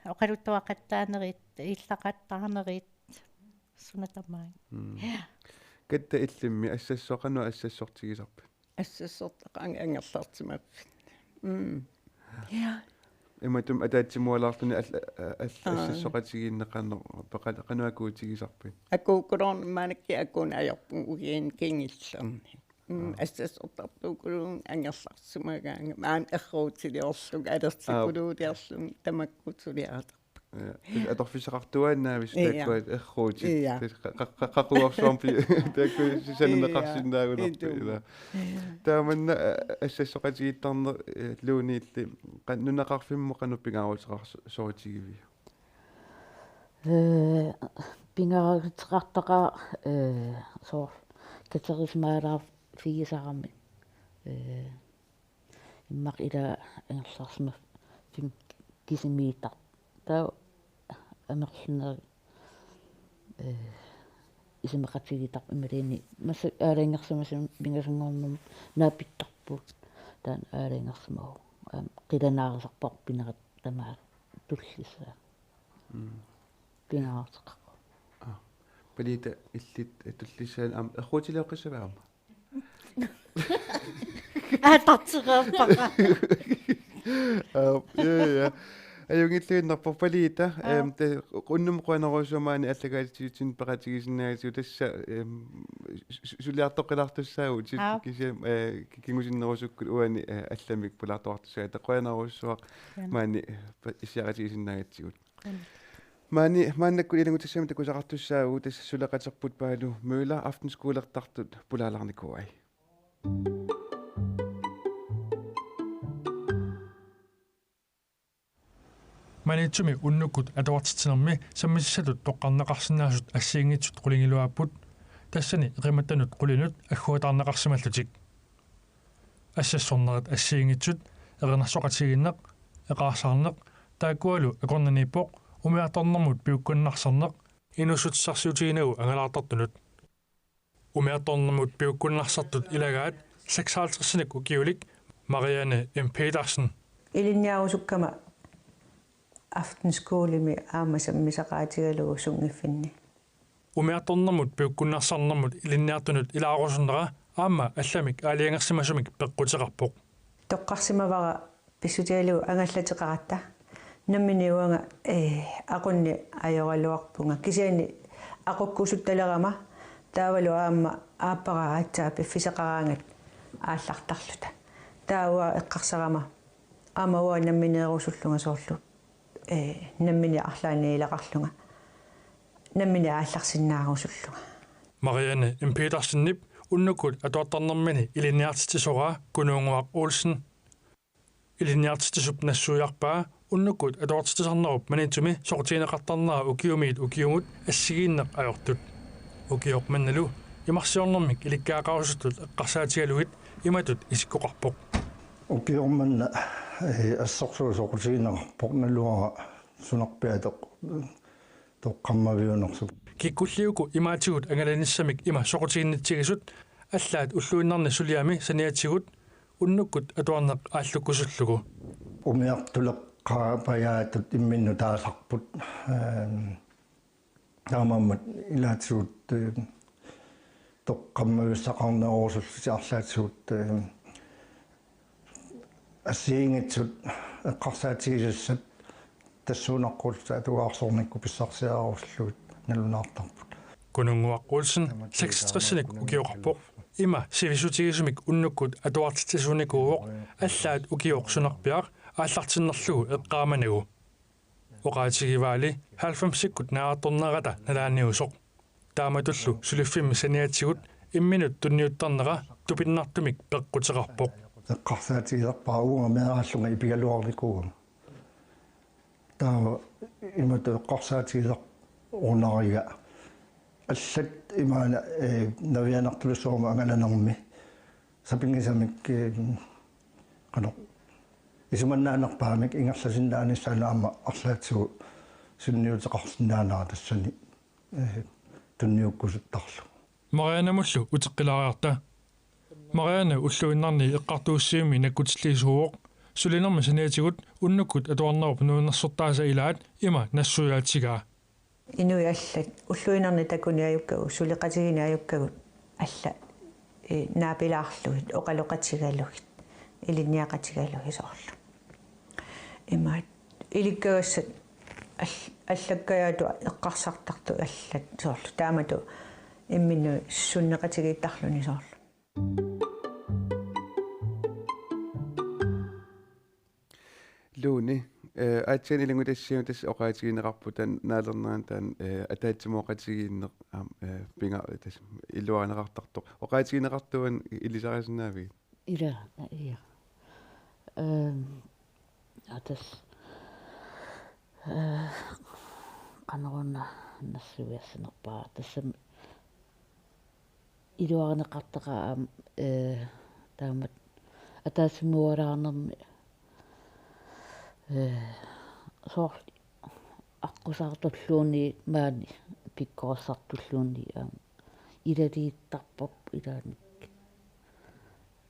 оқалуттуақаттаанерит иллақаттаарнерит сунатамаа катта иллимми ассассоқану ассассортигисарпа ассассортақаан ангерлартимаппит я иматум атаатсимуалаартуни ассассоқатигииннеқарнер пеқалеқануакуутигисарпит акуукулорн маанакки акуун аярпун угиин кингиллерни ассассортартуукулуун ангерлартимагаанга маан эрруутилиорлуг алертикулуулиарлун тамаккутулиаата аторфисақартуаннаавис тааккуат эрруути қаққуарсуарпи таакку сисаннеқарсиннаагулерпи тааманна ассассоқатигиттарнер луунилли нунақарфиммо қануппингааруутеқар сооритигиви пингааритеқартаqa соор катерисмаалаар фигисарами иммақ ила ангерларсма фим кисимиитар таа амерлинери исимақатигитар ималини масса аалингерсамасум пингасангорнум наапиттарпут таан аалингерсамау қиланаарисарпар пинерат тамаа туллиса пингаартеқа падита иллит туллисаан ам эрруутилеоққиссаваама атартеқарпара я аюнгиллуиннарпор падита те qunнум qanarussumaani аллагаатигитин пеқатигисинаагатигу тасса сулиартоққилартуссаагу кисиам кикингусиннерусуккут уани алламик пулаартуартуссаа таққуянаруссуақ маани исиаратигисинаагатсигут мааннакку илангутассами такусақартуссаагу тасса сулеқатерпут паалу мøller aftenskolertartut pulaalarnikuai манитсуми уннуккут атуартитинерми саммиссалут тоққарнеқарсинаасут ассиингитсут қулингилуаппут тассани эқиматтанут қулинут аггуатаарнеқарсималлутик ассассорнерат ассиингитсут эринарсоқатигиннеқ эқарсаарнеқ тааккуалу акорнаниппоқ умиарторнэрмут пиуккуннарсарнеқ инусутсарсиутигинагу ангалаартартунут умиарторнэрмут пиуккуннарсартут илагаат 56-синик укиулик Marianne M. Petersen илинниарусуккама aftenskoolimi аамасаммисақаатигалугу сунгиффинни умиарторнэрмут пиуккуннарсарнэрмут илинниартунут илаарусуннера аама алламик аалиангерсимасумик пеққутеқарпоқ тоққарсимавара писсутигалугу ангаллатеқаратта намминиуанга aqunni ajoralluarpunga kisiani aqukkusuttalерама таавалу аама ааппараатсаа пиффисеқараангат ааллартарлута таауа эққарсарама амава намминеерусуллунга соорлу наммини арлаанилеқарлунга наммини аалларсиннаарусуллунга Marianne M. Petersen-Nip unnukut atuattarnermini iliniartitisora Kunuunguaq Olsen iliniartitisup nassuiarpaa unnukut atuartitisarnerup manitumi sortiineqartarnera ukiumiit ukiumut assigiinneq ajortut ukiormannalu имарсиорнэрмик иликкаақарусуттут эққарсаатигалугит иматут исиккоқарпоқ укиорманна ассорсуусоқутигинеқарпоқ налуара сунарпиатеқ тоққаммавиунерсу киккуллиуку имаатигут ангаланиссамик има соқутигиннитсигисут аллаат уллуиннарни сулиами саниатсигут уннуккут атуарнеқ ааллуккусуллугу умиартулеққаапаяатут имминну таасарпут таамаммат илаатсуут тоққаммависсақарнеорусуллути арлаатсуут ассиингитсут эққарсаатигисассат тассуунаққулта атуаарсорникку писсарсиаарусуллуут налунаартарпут Kunuunguaq Olsen 66-ник укиоқарпоқ има сивисутигисумик уннуккут атуартитсунникууоқ аллаат укиоқ сунарпиақ ааллартиннерлугу эққааманагу оқаатигиваали 90-сиккут нааторнерата налааниусоқ тааматуллу сулиффимми саниатсигут имминут тунниуттарнера тупиннартумик пеққутеқарпоқ эққарсаатигилерпаа уунга меарааллунга ипигалуарликуугама таава имату эққарсаатигилер орнарига аллат имаана навианартулуссуурма ангаланерми сапингисамик кано исуманнаанерпаамик ингерласиннааниссаалаама арлаатсуу сунниутеқарсиннаанаа тассани тунниуккусуттарлу Marianne mullu utеққилаариарта Marianne уллуиннарни эққартууссиуми наккутиллисууоқ сулинерми саниатигут уннуккут атуарнеруп нууннерсортааса илаат има нассуяатсигаа инуи аллат уллуинерни такуни аюккагу сулеқатигини аюккагут алла наапилаарлугит оқалоқатигалугит илинниақатигалуги соорлу имаат иликкагассат аллаккаяату эққарсартарту аллат соорлу таамату иммину суннеқатигииттарлуни соорлу луни аатсиан илингутассиу тас оқаатигинеқарпу тан наалернеран таан атаатсимооқатигииннеқ пинга тас илуаринеқартартоқ оқаатигинеқартуан илисарисинаави ила я атас канарона нассуяссинерпаа тассам илуаринеқартеқаа таамат атаасимуалаарнерми соор аққусаартуллууни маани пиккорсартуллууни илалииттарпоп илааник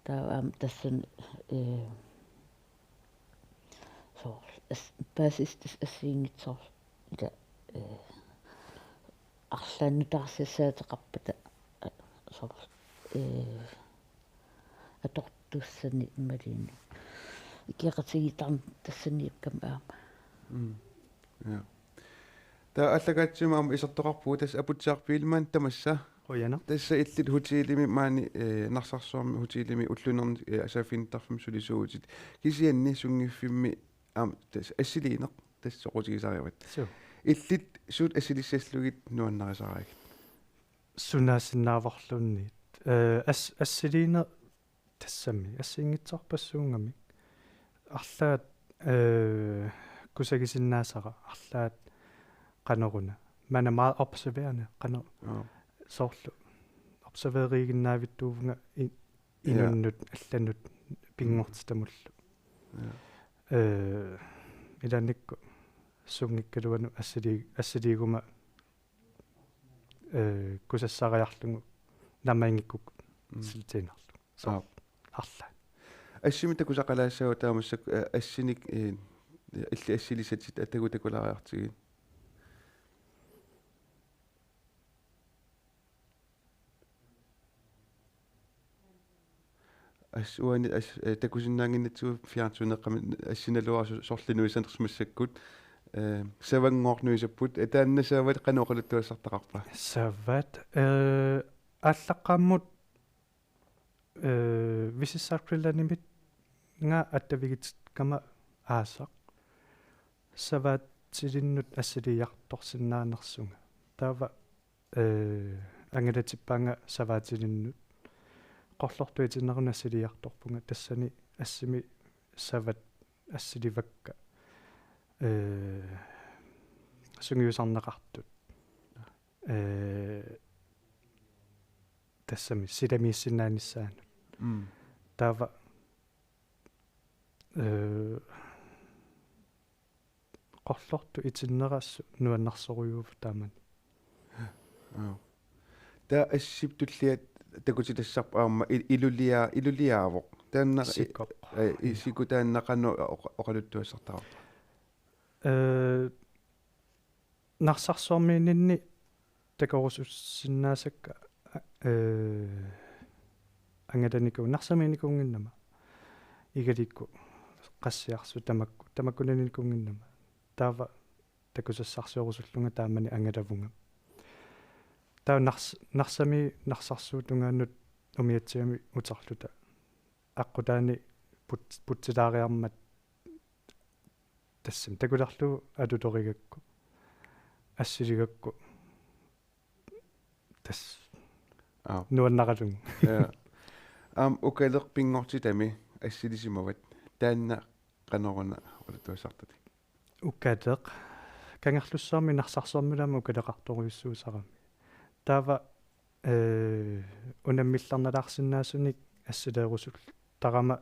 таам тассан соор пасистис ассиингитсоор ила арлааннутаарсиссаатеқарпата соор атортуссани ималиини икиақатигитарм тассаниипкам аама я та аллагаатсимаама исертоқарпуу тас апутсиарпиилмаан тамасса ояна тасса иллит хутиилими маани нарсарсуарми хутиилими уллунерни асааффинтарфим сулисуутит кисианни сунгиффимми аам тас ассилиинеқ тассоқутигисариават иллит суут ассилиссаслугит нуаннарисараагит сунаасиннааварлунниит ассилиина тассами ассиингитсарпассуунгами арлаат кусагисиннаасара арлаат канеруна мана meget observerende канер соорлу observerigиннаавиттуувнга инуннут алланут пингортитамуллу иланникку сунгиккалуану ассилигума кусассариарлугу намаингиккук силтинарлу соо арлаа ассимита кусақалаассагу таамассак ассиник илли ассилисатит атагутакулариартигит ассуани такусиннаангиннатсуу фиартунеққами ассиналуарсу сорлинуисанерсмассаккут савангоорнуисаппут атааннасаават каноқалуттуассартақарпа сават аллаққаммут висиссаркриланимит nga attavigit kama аасақ саваатсилиннут ассалиярторсиннаанерсунга таава ангалатиппаанга саваатилиннут qollortuitinneruna assiliartorpunga tassani assimi savat assiливакка sungiusarneqartut тассами силамииссинааниссаанут таава qollortu итиннерассу нуаннарсоруйуув тааман та ассиптуллиат такутилассарпа аама илулиаавоқ таанна исику тааннақану оқалуттуассартаа нарсарсуармиининни такорусуссиннаасакка ангаланику нарсаминикунгиннама игаликку qassiarsu tamakkunanikunginnama taava takusassarsuorusуллунга таамани ангаlavunga таа нарсами нарсарсуутунгааннут умиатсиами утарлута аққутаани путсилаариармат тассам такуларлу алуторигакку ассилигакку тас нуаннаралун укалеқ пингортитами ассилисимават таанна каноруна улатуассартати уккаатеқ кангерлуссаарми нарсарсуармилаама укалеқарторуйуссуусарами таава унаммилларналаарсиннаасуник ассилеерусул тарама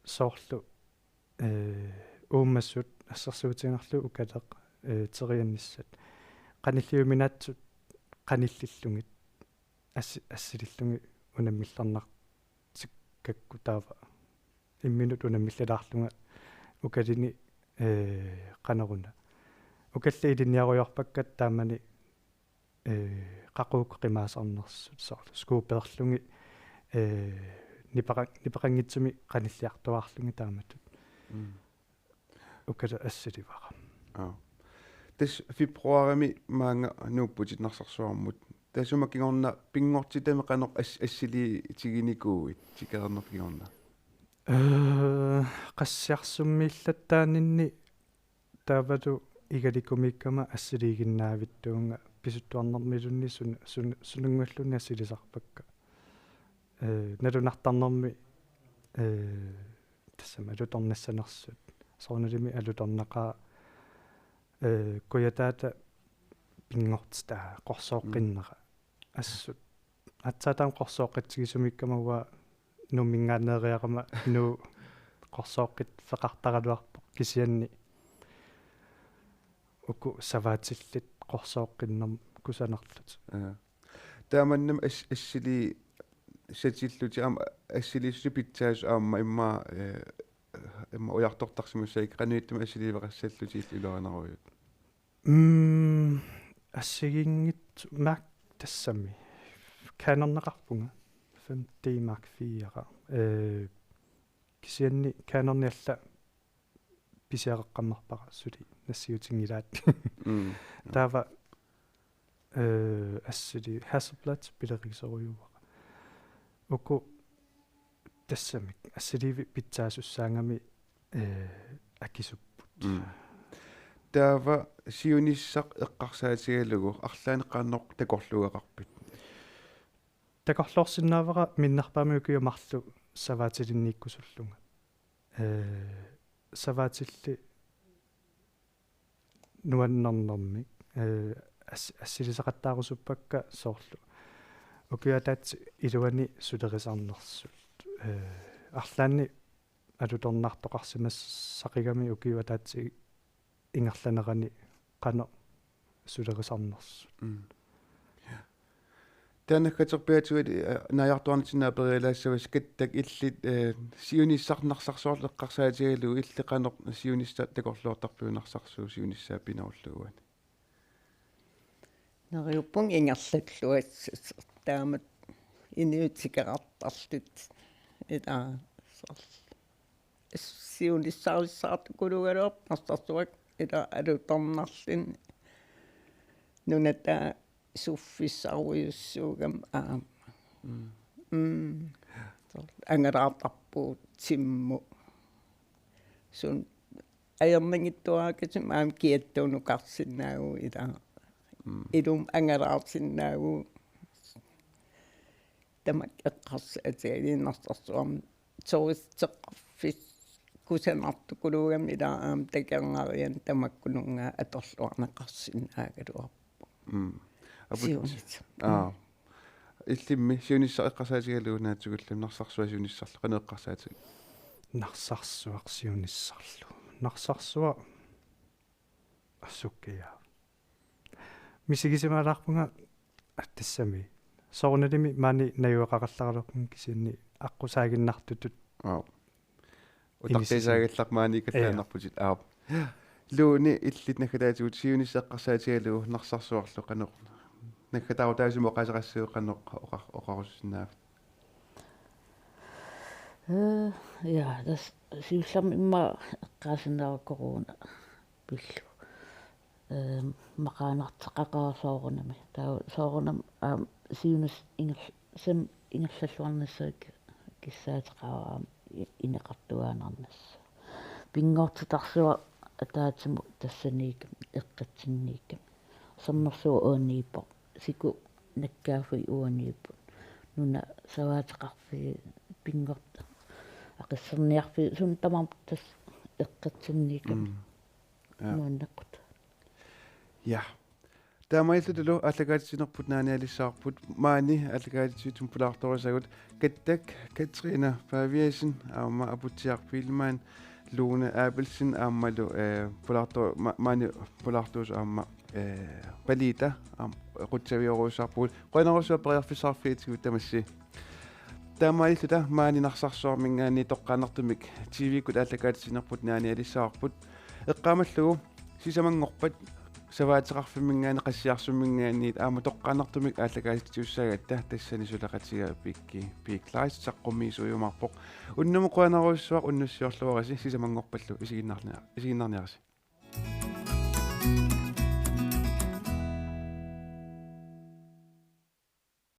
соорлу ууммассут ассерсуутингерлу укалеқ терианниссат каниллиуминаатсут каниллиллугит ассилиллуги унаммилларнартиккакку таава имминут унаммиллалаарлунга укалини канеруна укалли илинниаруйорпаккат таамани qaquk qimaasarnersut saarlu skuuperlungi nipaqangitsumi qanilliartuarlungi taamatut ukala assilivara tas februarimi maanga nuupputit narsarsuarmut tasuma kingorna pingortitami qanoq assili tiginikuuit tikeernerpingorna qassiarsummiillattaaninni taavalu igalikumikama assiliiginnaavittuunga pisuttuarnermilunni sunungullunni assilisarpakka nalunartarnermi tassama alutornassanersut soornalimi alutornaqaa kuyataata pingortita qorsooqqinneqa assut атсаатаам qorsooqqitsigisumikkamawa nummingaaneriaqama nu qorsooqqit feqartaraluarpoq kisianni uku savaatillit qorsooqqinnerm kusanerlut тааманнам ассили сатиллути аама ассилиссу питсаас аама имма уяртортарсимуссаик кануиттума ассиливеқассаллути илуанаруйут ассигингит мак тассами канернеқарпунга 5D Mark 4 кисианни канерниалла писиареққаммарпара сули нассиутингилаат таава ассили Hasselblad пилерисоруйуа уку тассамик ассиливи питсаасуссаангами акисуппут таава сиунissaq эққарсаатигалугу арлаанеққарноқ такорлугеқарпит такорлуорсинаавара миннарпаамиукиу марлу саваатилинниккусуллунга саваатилли нуаннарнэрми ассилисақаттаарусуппакка соорлу укиатаат илуани сулерисарнерсут арлаанни алуторнартоқарсимас сақигами укиуатаатси ингерланерани қано сулерисарнерсут таанаккатерпиатуит наяртуарнитинаа периалаассавас каттак иллит сиунissarnarsarsuorlu эққарсаатигалу иллеқанеқ сиунисса такорлуортарпиунарсарсуу сиуниссаа пинаурлугуани нариуппун ингерллуат таамат иниутикеқартарлут ита сиунissaarissaart кулугалуап нарсарсуак ита алуторнарлин нуната суффиссаруйуссуугам ангараартарпуут тимму сун аернагиттуаакасим аам киаттуунукарсинаагу ила илум ангалаарсинаагу тамак эққарс атиалиннартарсуарм сористеққарфис кусанартукулуугам ила аам такиангариан тамаккунунгаа аторлуарнеқарсинаагалуарпу иллимми сиунissаа эққарсаатигалуунаатсугуллам нарсарсуа сиунissарла қанеэққарсаати нарсарсуарсиунissарлу нарсарсуа ассуккия мисигисимаалаарпунга аттассами соорналими маани наюеқақалларалерпун кисиинни аққусаагиннартутут утартисаагаллар маани каллаанарпутит лууни иллит нахалаатигут сиунissеққарсаатигалуу нарсарсуарлу қанеқ нахатаутаасимо қасерассуу қанеқ оқаруссинаа ja das sivlam immer qasinaa corona pillu maqaanarteqaqaarsoorunami taa soorunam siunus sem ingerlalluarnassaak kissaateqaraa ineqartuaanarnas pingortitarsua ataatimu tassaniikam eqqatsinniikam sammersuu uuniippo siku nakkaafui uuniippo nuna savaateqarfi pingorta aqisserniarfi sun tamartas eqqatsinniikam nuannaqut ja таамаиллутулу аллагаатсинерпут нааниалиссаарпут маани аллагаатсиутум пулаарторисагут каттак Катрина Павиасен аама апутсиарпилмаан луна Абелсен аамалу пулаартор маани пулаартуус аама палита qutsaviorusarpuut qanarusua periarfisarfiitigut tamassi taamailluta maaninarsarssuarmingaani toqqaanartumik TV-kut allakaatsinerput naanialissaarput eqqaamallugu sisamangorpat savaateqarfimmingaani qassiarsummingaaniit aama toqqaanartumik allakaatiussagatta tassani sulaqatiga piiklaais saqqummiisuujumarpoq unnumu qanaruussuaq unnussiorluarasi sisamangorpallu isiginnarniarasi